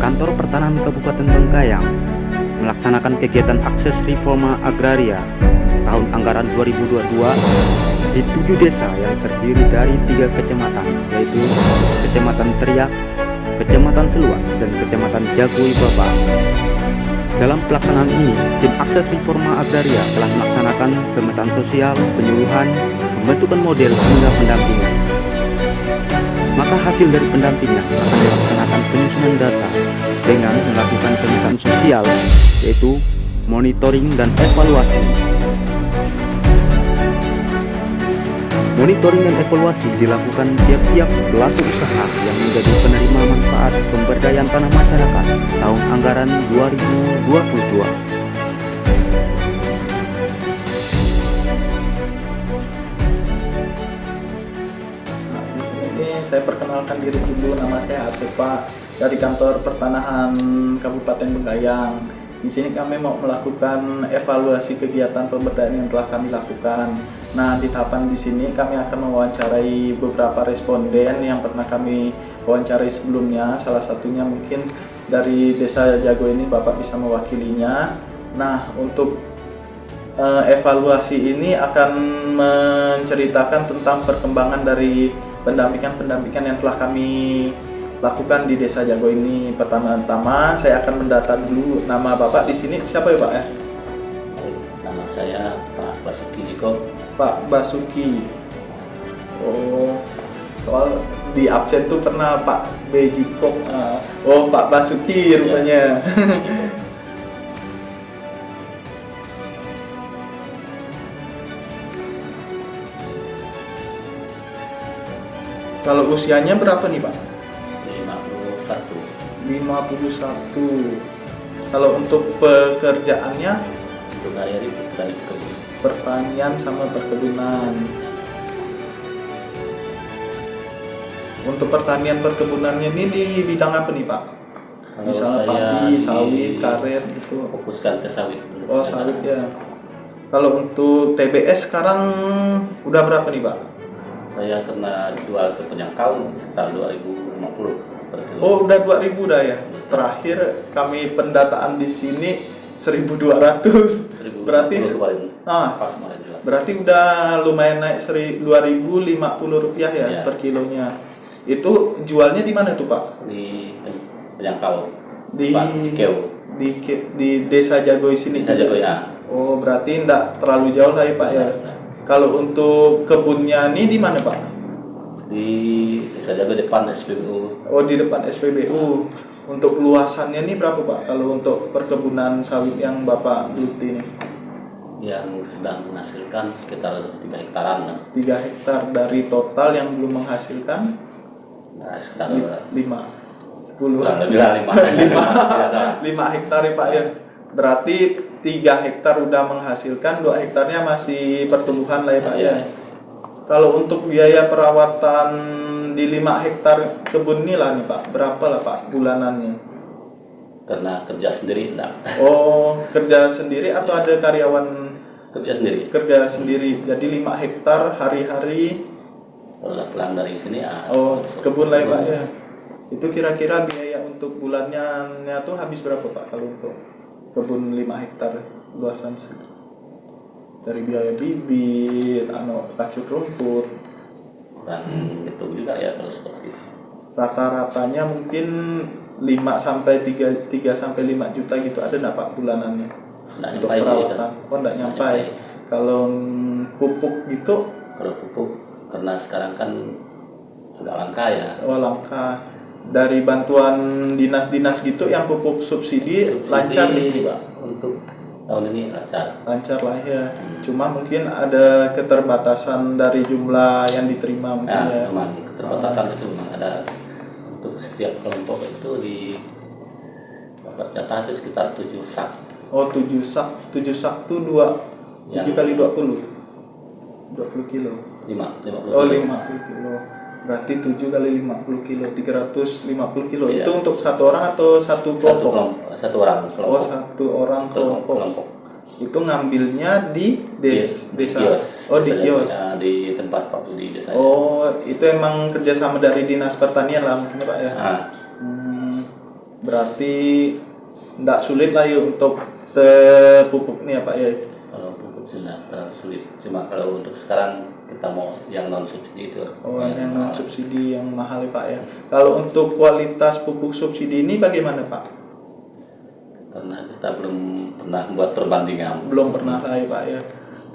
Kantor Pertanahan Kabupaten Bengkayang melaksanakan kegiatan akses reforma agraria tahun anggaran 2022 di 7 desa yang terdiri dari 3 kecamatan, yaitu Kecamatan Teriak, Kecamatan Seluas, dan Kecamatan Jagoi Babak. Dalam pelaksanaan ini, tim akses reforma agraria telah melaksanakan pemetaan sosial, penyuluhan, pembentukan model hingga pendampingan. Maka hasil dari pendampingan akan dilaksanakan penyusunan data dengan melakukan pemetaan sosial, yaitu monitoring dan evaluasi. Monitoring dan evaluasi dilakukan tiap-tiap pelaku usaha yang menjadi penerima manfaat pemberdayaan tanah masyarakat tahun anggaran 2022. Saya perkenalkan diri dulu, nama saya Asepa dari Kantor Pertanahan Kabupaten Bengkayang. Di sini kami mau melakukan evaluasi kegiatan pemberdayaan yang telah kami lakukan. Nah, di tahapan di sini kami akan mewawancarai beberapa responden yang pernah kami wawancarai sebelumnya. Salah satunya mungkin dari Desa Jago ini, Bapak bisa mewakilinya. Nah, untuk evaluasi ini akan menceritakan tentang perkembangan dari pendampingan yang telah kami lakukan di Desa Jago ini. Pertama-tama saya akan mendata dulu nama Bapak di sini. Siapa ya, Pak ya? Nama saya Pak Basuki Jiko. Pak Basuki. Oh, soal di absen tuh pernah Pak B Jiko. Oh, Pak Basuki rupanya. Kalau usianya berapa nih, Pak? 51. 51. Kalau untuk pekerjaannya Untuk hari-hari petani kebun. pertanian sama perkebunan. Untuk pertanian perkebunannya ini di bidang apa nih, Pak? Kalau Misalnya saya padi, sawit, karet gitu. fokuskan ke sawit. Oh, sawit ya. Kalau untuk TBS sekarang udah berapa nih, Pak? Saya kena jual ke penyangkau sekitar 2050 per kilo. Oh, udah 2000 dah ya. Terakhir kami pendataan di sini 1200. Berarti pas kemarin jual. berarti udah lumayan naik 2050 rupiah ya, Ya. per kilonya. Itu jualnya di mana tuh, Pak? Di penyangkau. Di Pak, di Keu. di Desa Jagoi sini. Desa Jagoi, ya. Oh, berarti enggak terlalu jauh lah ya, Pak ya. Ya. Kalau untuk kebunnya ini di mana, Pak? Di Desa Jagoi depan SPBU. Oh, di depan SPBU. Untuk luasannya ini berapa, Pak? Kalau untuk perkebunan sawit yang Bapak geluti ini? Yang sedang menghasilkan sekitar 3 hektaran. 3 hektar dari total yang belum menghasilkan Nah, sekitar 5 10 lebih lah 5. 5 hektar ya, Pak ya. Berarti 3 hektar udah menghasilkan, 2 hektarnya masih pertumbuhan lah ya, Pak ya. Kalau untuk biaya perawatan di 5 hektar kebun ini lah nih, Pak, berapa lah, Pak, bulanannya? Karena kerja sendiri enggak. Oh, kerja sendiri atau ada karyawan? Kerja sendiri. Kerja sendiri. Jadi 5 hektar hari-hari. Kalau udah pulang dari sini Oh, kebun lah ya, Pak ya. Itu kira-kira biaya untuk bulannya tuh habis berapa, Pak, kalau untuk kebun 5 hektar luasan segitu? Dari biaya bibit, tacuk rumput, dan gitu juga ya kalau seperti itu. rata-ratanya mungkin 5 sampai 5 juta gitu ada enggak, Pak, bulanannya? Nggak Untuk nyampai sih, perawatan. kan. Oh, enggak Nggak nyampai. Kalau pupuk gitu, Kalau pupuk karena sekarang kan agak langka ya. oh, langka. Dari bantuan dinas-dinas gitu yang pupuk subsidi lancar di sini, Pak. Untuk tahun ini lancar. Lancar lah ya. Cuma mungkin ada keterbatasan dari jumlah yang diterima mungkin Nah, ya. memang keterbatasan itu memang ada. Untuk setiap kelompok itu di dapat jatah itu sekitar 7 sak. Oh, 7 sak tuh 7 kali 20 kilo. 50 Oh, 50 kilo. Berarti 7 kali 50 kilo 350 kilo. Iya. Itu untuk satu orang atau satu kelompok? Satu orang kelompok. Oh, satu orang kelompok. Itu ngambilnya di desa. Kios. Oh, di kios. Ya, di tempat Pak Budi desa. Oh, itu emang kerjasama dari Dinas Pertanian lah mungkin ya, Pak ya. Nah, Berarti tidak sulit lah ya untuk terpupuk nih ya Pak ya. Kalau pupuk tidak terlalu sulit, cuma kalau untuk sekarang kita mau yang non subsidi itu. Oh, yang non subsidi yang mahal ya Pak ya. Kalau untuk kualitas pupuk subsidi ini bagaimana Pak? Karena kita belum pernah buat perbandingan. Belum pernah lah ya Pak ya.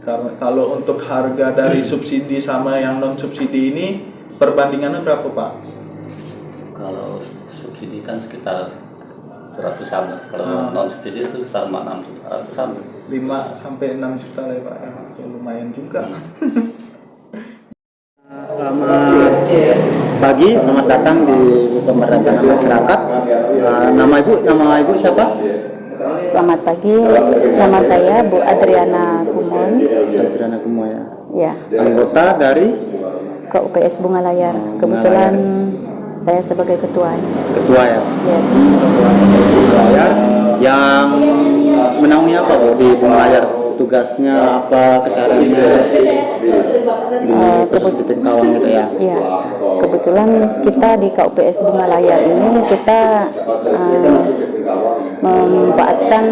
Karena kalau untuk harga dari subsidi sama yang non subsidi ini perbandingannya berapa Pak? Kalau subsidi kan sekitar 100-an, kalau non subsidi itu sekitar 600-an. 5 sampai 6 juta lah ya Pak ya. Ya, lumayan juga. Selamat pagi, selamat datang di Pemerintahan Masyarakat. Nama ibu siapa? Selamat pagi, nama saya Bu Adriana Kumon. Adriana Kumoya. Ya, Anggota dari ke UPS Bunga Layar. Kebetulan saya sebagai ketua. ketua ya. Ya, Layar yang menaungi apa Bu di Bunga Layar? Tugasnya apa, kesehariannya khusus di Tengkawang gitu ya? ya. Kebetulan kita di KUPS Bunga Layar ini kita memanfaatkan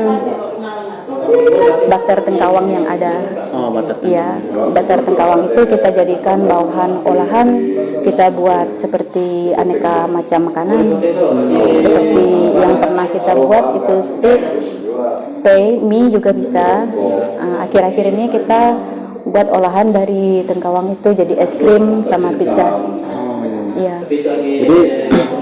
batar Tengkawang yang ada. Oh, batar. Ya, batar Tengkawang itu kita jadikan bahan olahan, kita buat seperti aneka macam makanan. Seperti yang pernah kita buat itu steak, mie juga bisa. Akhir-akhir ini kita buat olahan dari Tengkawang itu jadi es krim sama pizza. Iya. Jadi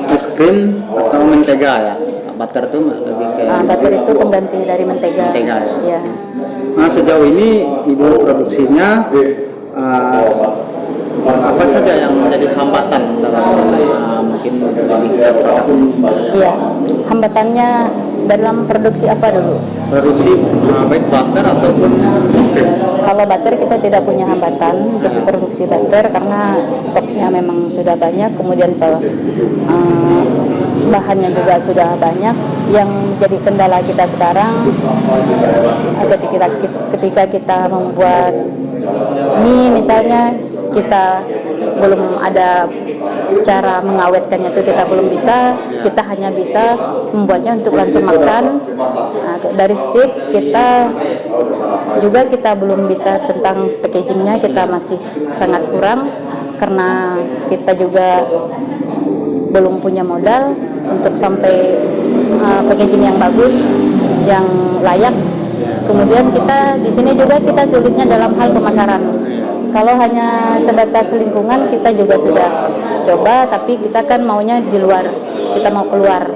es krim atau mentega ya? Batar itu lebih ke Butter itu pengganti dari mentega. Mentega ya? Ya. Nah, sejauh ini ibu produksinya apa saja yang menjadi hambatan dalam mungkin membuat produk? Iya. Hambatannya dalam produksi apa dulu? Produksi baik butter ataupun es krim. Kalau butter kita tidak punya hambatan untuk produksi butter karena stoknya memang sudah banyak, kemudian bahannya juga sudah banyak. Yang menjadi kendala kita sekarang ketika kita membuat mie misalnya, kita belum ada cara mengawetkannya, itu kita belum bisa. Kita hanya bisa membuatnya untuk langsung makan. Dari steak kita belum bisa, tentang packagingnya kita masih sangat kurang karena kita juga belum punya modal untuk sampai packaging yang bagus, yang layak. Kemudian kita di sini juga kita sulitnya dalam hal pemasaran. Kalau hanya sebatas lingkungan kita juga sudah coba, tapi kita kan maunya di luar, kita mau keluar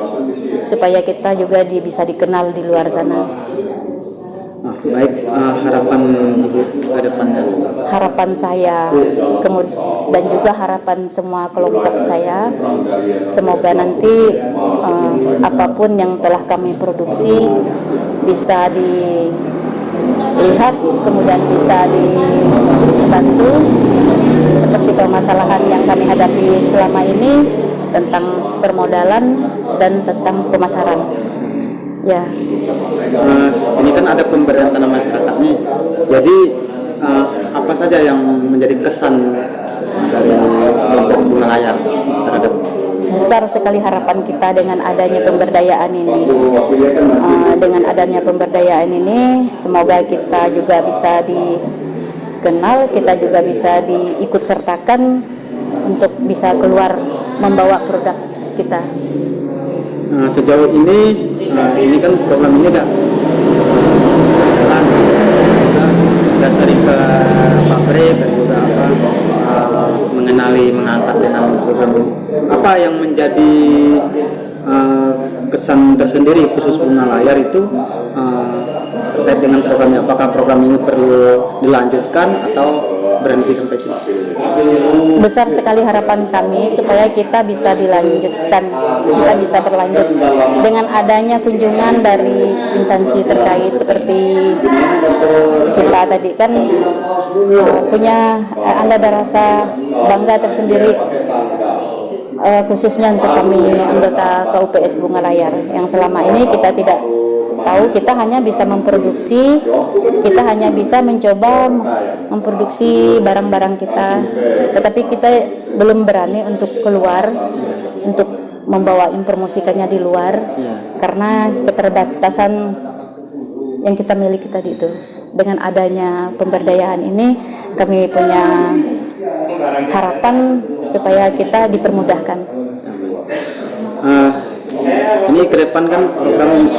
supaya kita juga bisa dikenal di luar sana. Baik, harapan ibu ke depannya? Harapan saya dan juga harapan semua kelompok saya, semoga nanti apapun yang telah kami produksi bisa dilihat, kemudian bisa dibantu. Seperti permasalahan yang kami hadapi selama ini tentang permodalan dan tentang pemasaran. Ya. Ini kan ada pemberdayaan tanah masyarakat nih. Jadi apa saja yang menjadi kesan dari kelompok Bunga Layar terhadap? Besar sekali harapan kita dengan adanya pemberdayaan ini. Dengan adanya pemberdayaan ini, semoga kita juga bisa dikenal, kita juga bisa diikut sertakan untuk bisa keluar membawa produk kita. Sejauh ini kan program ini udah sering ke pabrik dan juga mengangkat dengan program ini. Apa yang menjadi kesan tersendiri khusus Bunga Layar itu terkait dengan programnya? Apakah program ini perlu dilanjutkan atau berhenti sampai sini? Besar sekali harapan kami supaya kita bisa dilanjutkan, kita bisa berlanjut dengan adanya kunjungan dari instansi terkait, seperti kita tadi kan Anda ada rasa bangga tersendiri, khususnya untuk kami anggota KUPS Bunga Layar yang selama ini kita tidak tahu, kita hanya bisa memproduksi, kita hanya bisa mencoba memproduksi barang-barang kita, tetapi kita belum berani untuk keluar, untuk membawa promosikannya di luar karena keterbatasan yang kita miliki tadi itu. Dengan adanya pemberdayaan ini kami punya harapan supaya kita dipermudahkan. Ini ke depan kan program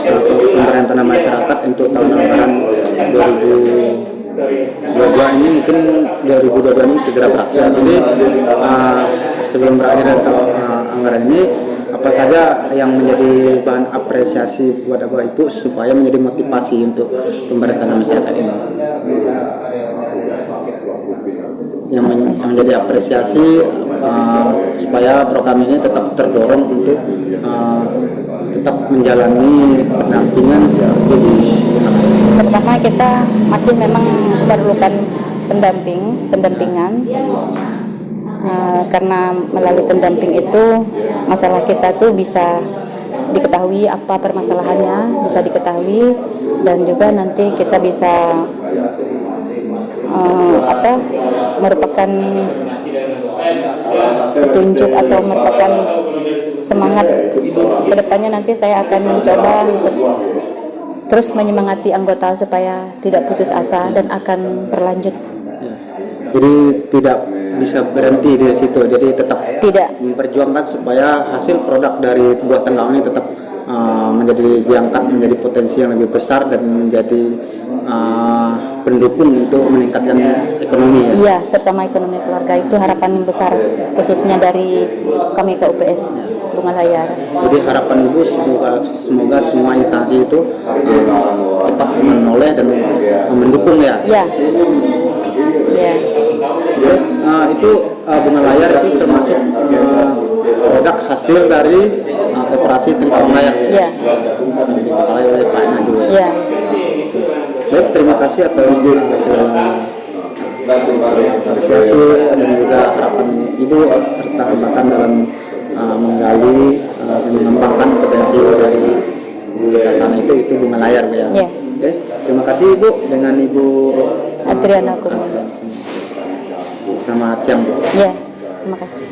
pemerintahan masyarakat untuk tahun anggaran 2022 ini mungkin 2022 ini segera berakhir. Jadi sebelum berakhir anggaran ini apa saja yang menjadi bahan apresiasi buat Bapak Ibu supaya menjadi motivasi untuk pemerintahan masyarakat ini? Yang menjadi apresiasi supaya program ini tetap terdorong untuk tetap menjalani pendampingan seperti di Pertama, kita masih memang memerlukan pendampingan karena melalui pendamping itu masalah kita tuh bisa diketahui apa permasalahannya, bisa diketahui, dan juga nanti kita bisa merupakan petunjuk atau merupakan semangat kedepannya. Nanti saya akan mencoba untuk terus menyemangati anggota supaya tidak putus asa dan akan berlanjut. Jadi tidak bisa berhenti di situ, jadi tetap Tidak. memperjuangkan supaya hasil produk dari buah tenggang ini tetap menjadi diangkat menjadi potensi yang lebih besar dan menjadi pendukung untuk meningkatkan ekonomi. Iya, terutama ekonomi keluarga itu harapan yang besar khususnya dari kami KUPS Bunga Layar. Jadi harapan Ibu semoga semua instansi itu cepat menoleh dan mendukung ya. Iya. Iya. Itu Bunga Layar itu termasuk produk hasil dari koperasi Tengkalong Layar. Iya. Dikepalai oleh Pak Nadu. Iya. Baik, terima kasih atas apresiasi dan juga harapan Ibu serta hambatan dalam menggali dan mengembangkan potensi dari Sasana itu Bunga Layar ya. Iya. Oke, terima kasih Ibu dengan Ibu Adriana Kumul. Selamat siang Bu. Iya. Terima kasih.